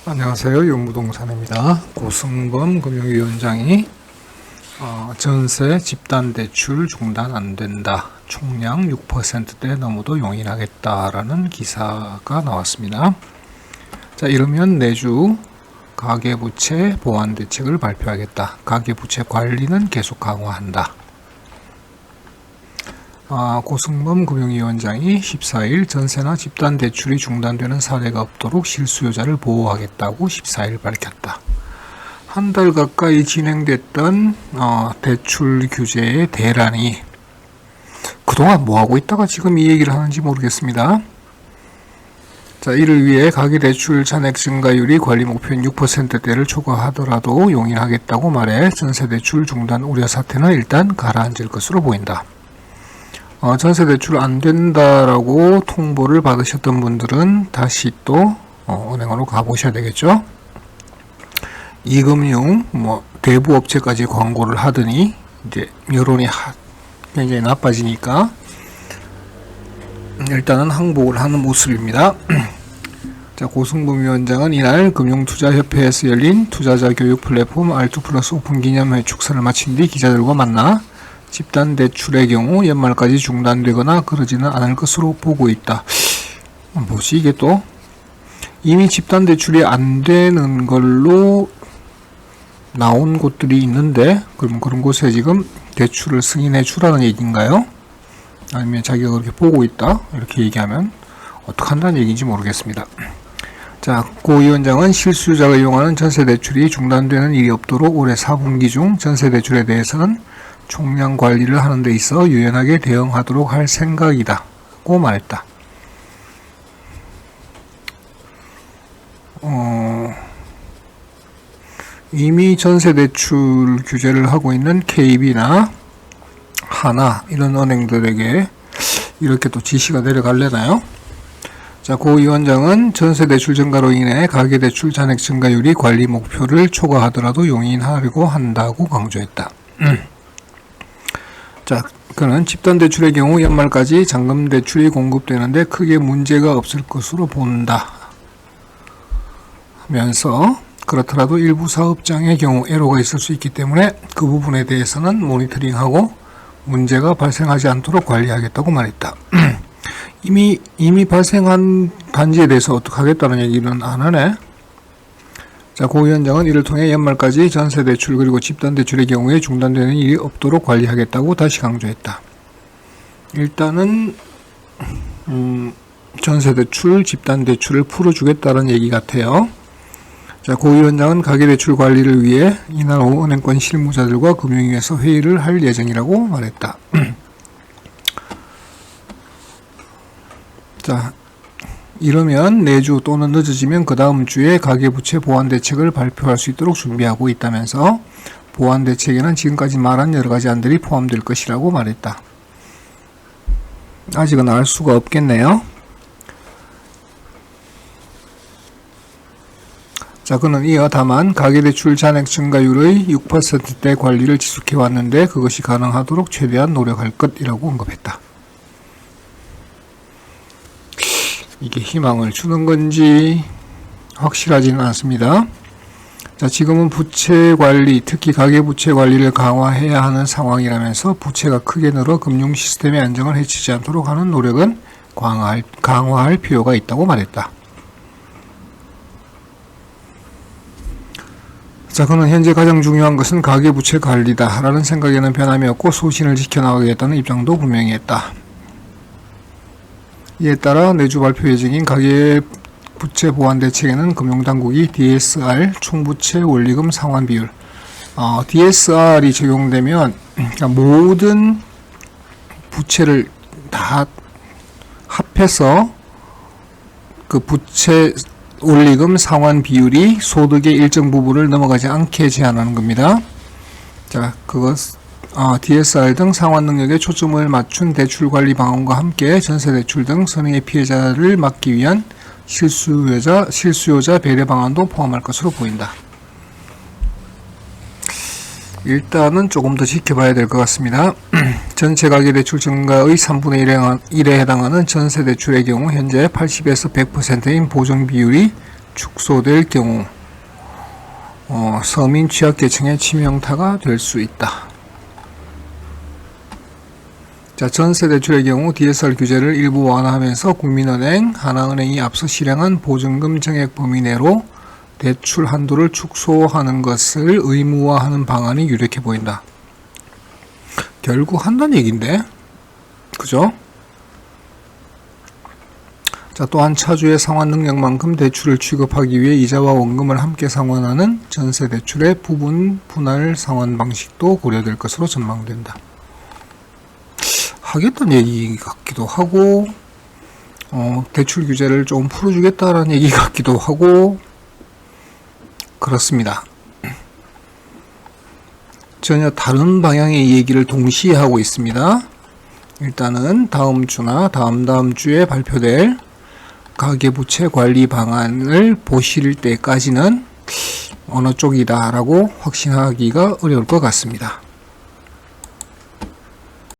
안녕하세요. 용부동산입니다. 고승범 금융위원장이 전세 집단대출 중단 안된다. 총량 6%대 넘어도 용인하겠다라는 기사가 나왔습니다. 자, 이러면 내주 가계부채 보완대책을 발표하겠다. 가계부채 관리는 계속 강화한다. 고승범 금융위원장이 14일 전세나 집단대출이 중단되는 사례가 없도록 실수요자를 보호하겠다고 14일 밝혔다. 한 달 가까이 진행됐던 대출 규제의 대란이 그동안 뭐하고 있다가 지금 이 얘기를 하는지 모르겠습니다. 자, 이를 위해 가계대출 잔액 증가율이 관리 목표인 6%대를 초과하더라도 용인하겠다고 말해 전세대출 중단 우려 사태는 일단 가라앉을 것으로 보인다. 전세대출 안 된다라고 통보를 받으셨던 분들은 다시 또 은행으로 가보셔야 되겠죠. 이금융 대부 업체까지 광고를 하더니 이제 여론이 굉장히 나빠지니까 일단은 항복을 하는 모습입니다. 자, 고승범 위원장은 이날 금융투자협회에서 열린 투자자 교육 플랫폼 R2플러스 오픈 기념회 축사를 마친 뒤 기자들과 만나 집단대출의 경우 연말까지 중단되거나 그러지는 않을 것으로 보고 있다. 뭐지 이게 또? 이미 집단대출이 안 되는 걸로 나온 곳들이 있는데 그럼 그런 곳에 지금 대출을 승인해 주라는 얘기인가요? 아니면 자기가 그렇게 보고 있다? 이렇게 얘기하면 어떻게 한다는 얘기인지 모르겠습니다. 자, 고 위원장은 실수요자가 이용하는 전세대출이 중단되는 일이 없도록 올해 4분기 중 전세대출에 대해서는 총량 관리를 하는 데 있어 유연하게 대응하도록 할 생각이다고 말했다. 이미 전세대출 규제를 하고 있는 KB나 하나 이런 은행들에게 이렇게 또 지시가 내려갈려나요? 자, 고 위원장은 전세대출 증가로 인해 가계대출 잔액 증가율이 관리 목표를 초과하더라도 용인하려고 한다고 강조했다. 자, 그는 집단대출의 경우 연말까지 잔금대출이 공급되는데 크게 문제가 없을 것으로 본다 하면서 그렇더라도 일부 사업장의 경우 애로가 있을 수 있기 때문에 그 부분에 대해서는 모니터링하고 문제가 발생하지 않도록 관리하겠다고 말했다. 이미 발생한 단지에 대해서 어떻게 하겠다는 얘기는 안 하네. 자, 고 위원장은 이를 통해 연말까지 전세대출 그리고 집단대출의 경우에 중단되는 일이 없도록 관리하겠다고 다시 강조했다. 일단은 전세대출, 집단대출을 풀어주겠다는 얘기 같아요. 자, 고 위원장은 가계대출 관리를 위해 이날 오후 은행권 실무자들과 금융위에서 회의를 할 예정이라고 말했다. 자, 이러면 내주 또는 늦어지면 그 다음 주에 가계부채 보완대책을 발표할 수 있도록 준비하고 있다면서 보완대책에는 지금까지 말한 여러가지 안들이 포함될 것이라고 말했다. 아직은 알 수가 없겠네요. 자, 그는 이어 다만 가계대출 잔액 증가율의 6%대 관리를 지속해왔는데 그것이 가능하도록 최대한 노력할 것이라고 언급했다. 이게 희망을 주는 건지 확실하지는 않습니다. 자, 지금은 부채 관리, 특히 가계부채 관리를 강화해야 하는 상황이라면서 부채가 크게 늘어 금융 시스템의 안정을 해치지 않도록 하는 노력은 강화할 필요가 있다고 말했다. 자, 그는 현재 가장 중요한 것은 가계부채 관리다 라는 생각에는 변함이 없고 소신을 지켜나가겠다는 입장도 분명히 했다. 이에 따라 내주 발표 예정인 가계부채 보완대책에는 금융당국이 DSR 총부채 원리금 상환 비율 DSR이 적용되면 모든 부채를 다 합해서 그 부채 원리금 상환 비율이 소득의 일정 부분을 넘어가지 않게 제한하는 겁니다. 자, DSR 등 상환 능력에 초점을 맞춘 대출 관리 방안과 함께 전세대출 등 선의의 피해자를 막기 위한 실수요자 배려 방안도 포함할 것으로 보인다. 일단은 조금 더 지켜봐야 될 것 같습니다. 전체 가계대출 증가의 3분의 1에 해당하는 전세대출의 경우 현재 80에서 100%인 보정 비율이 축소될 경우 서민 취약계층의 치명타가 될 수 있다. 자, 전세대출의 경우 DSR 규제를 일부 완화하면서 국민은행, 하나은행이 앞서 실행한 보증금 정액 범위 내로 대출 한도를 축소하는 것을 의무화하는 방안이 유력해 보인다. 결국 한다는 얘기인데, 그죠? 자, 또한 차주의 상환 능력만큼 대출을 취급하기 위해 이자와 원금을 함께 상환하는 전세대출의 부분 분할 상환 방식도 고려될 것으로 전망된다. 하겠다는 얘기 같기도 하고, 대출 규제를 좀 풀어주겠다라는 얘기 같기도 하고, 그렇습니다. 전혀 다른 방향의 얘기를 동시에 하고 있습니다. 일단은 다음 주나 다음 주에 발표될 가계부채 관리 방안을 보실 때까지는 어느 쪽이다라고 확신하기가 어려울 것 같습니다.